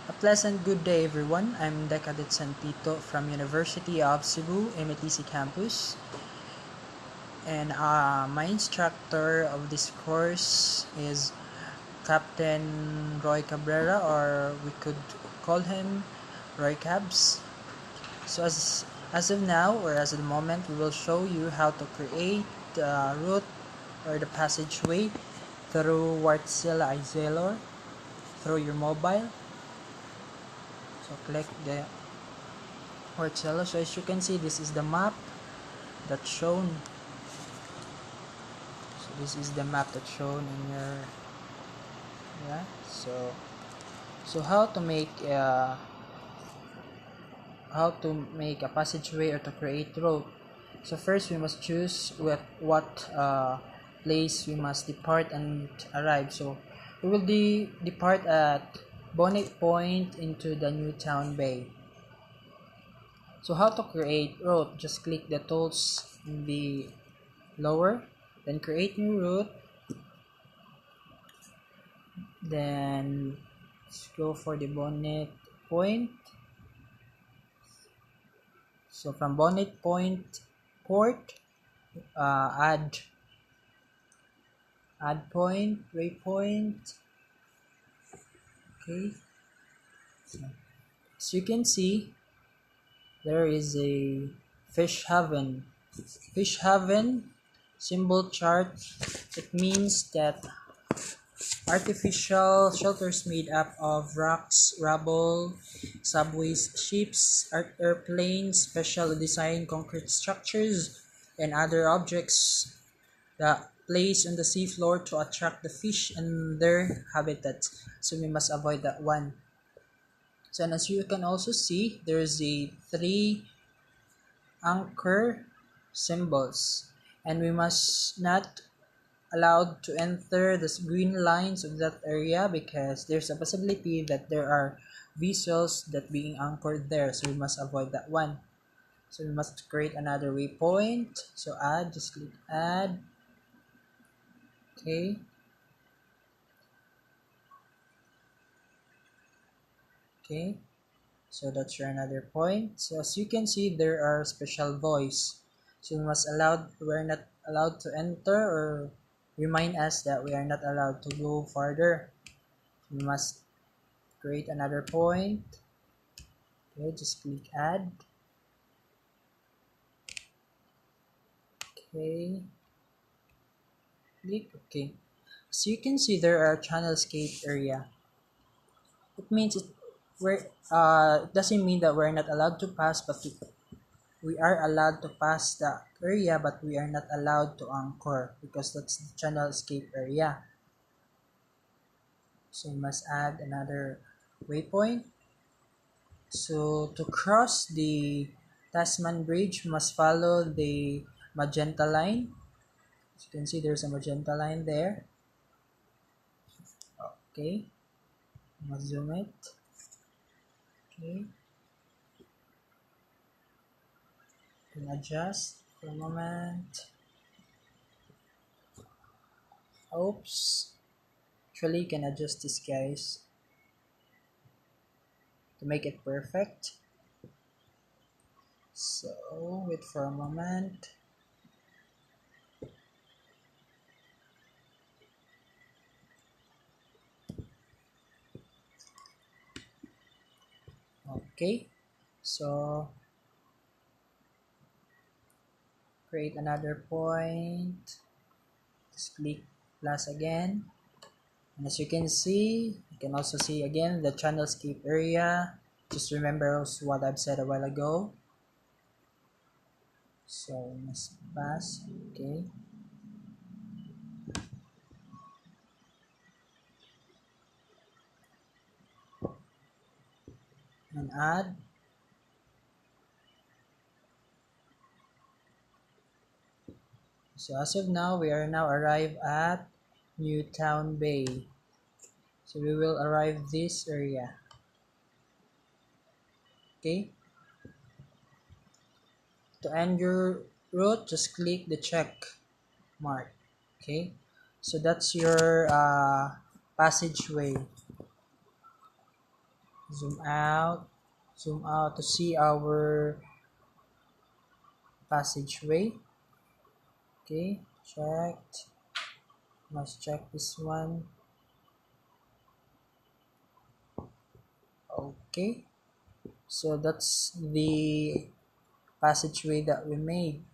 A pleasant good day everyone. I'm Decadit Santito from University of Cebu MTC campus, and my instructor of this course is Captain Roy Cabrera, or we could call him Roy Cabs. So as of now, or as of the moment, we will show you how to create the route or the passageway through Wartzilla Isailor through your mobile. So click the Wartzilla. So as you can see, this is the map that's shown. So this is the map that's shown in your so how to make a passageway or to create road. So first we must choose what place we must depart and arrive. So we will depart at Bonnet Point into the Newtown Bay. So how to create route? Just click the tools in the lower, then create new route, then let's go for the Bonnet Point. So from Bonnet Point port, add point, waypoint. Okay, so you can see there is a fish haven symbol chart. It means that artificial shelters made up of rocks, rubble, subways, ships, airplanes, special designed concrete structures, and other objects that placed on the seafloor to attract the fish and their habitats. So we must avoid that one. So as you can also see, there's a 3 anchor symbols, and we must not allowed to enter the green lines of that area because there's a possibility that there are vessels that being anchored there, so we must avoid that one. So we must create another waypoint. So just click add. Okay, so that's your another point. So as you can see, there are special voice, so we're not allowed to enter or remind us that we are not allowed to go further. We must create another point. Okay, just click add. Okay, click OK. So you can see there are channelscape area. It means it doesn't mean that we're not allowed to pass, but we are allowed to pass the area, but we are not allowed to anchor because that's the channelscape area. So we must add another waypoint. So to cross the Tasman Bridge, we must follow the magenta line. As you can see, there's a magenta line there. Okay, we must zoom it. Okay, can adjust for a moment. Oops, actually you can adjust this, guys, to make it perfect. So wait for a moment. Okay, so create another point, just click plus again, and as you can see, you can also see again the channelscape area. Just remember what I've said a while ago. So we must pass. Okay, and add. So as of now, we are now arrived at Newtown Bay. So we will arrive this area. Okay, to end your route, just click the check mark. Okay, so that's your passageway. zoom out, zoom out to see our passageway. Okay, checked. Must check this one. Okay, so that's the passageway that we made.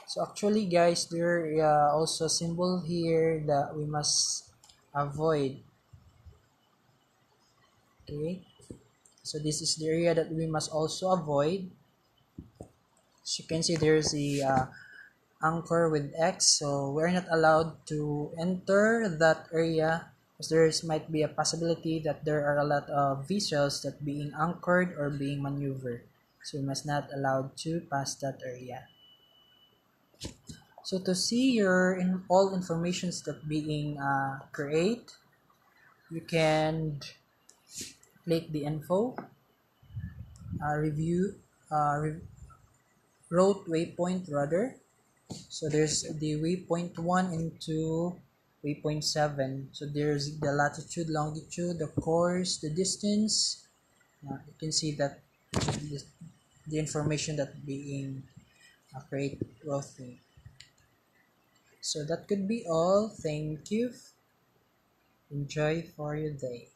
So actually guys, there also a symbol here that we must avoid. Okay, so this is the area that we must also avoid. As you can see, there's a anchor with X, so we're not allowed to enter that area because there might be a possibility that there are a lot of vessels that being anchored or being maneuvered, so we must not allowed to pass that area. So to see your all informations that being create, you can click the info, review, route waypoint rather. So there's the waypoint 1 into waypoint 7. So there's the latitude, longitude, the course, the distance. You can see that the information that being create roughly. So that could be all. Thank you. Enjoy for your day.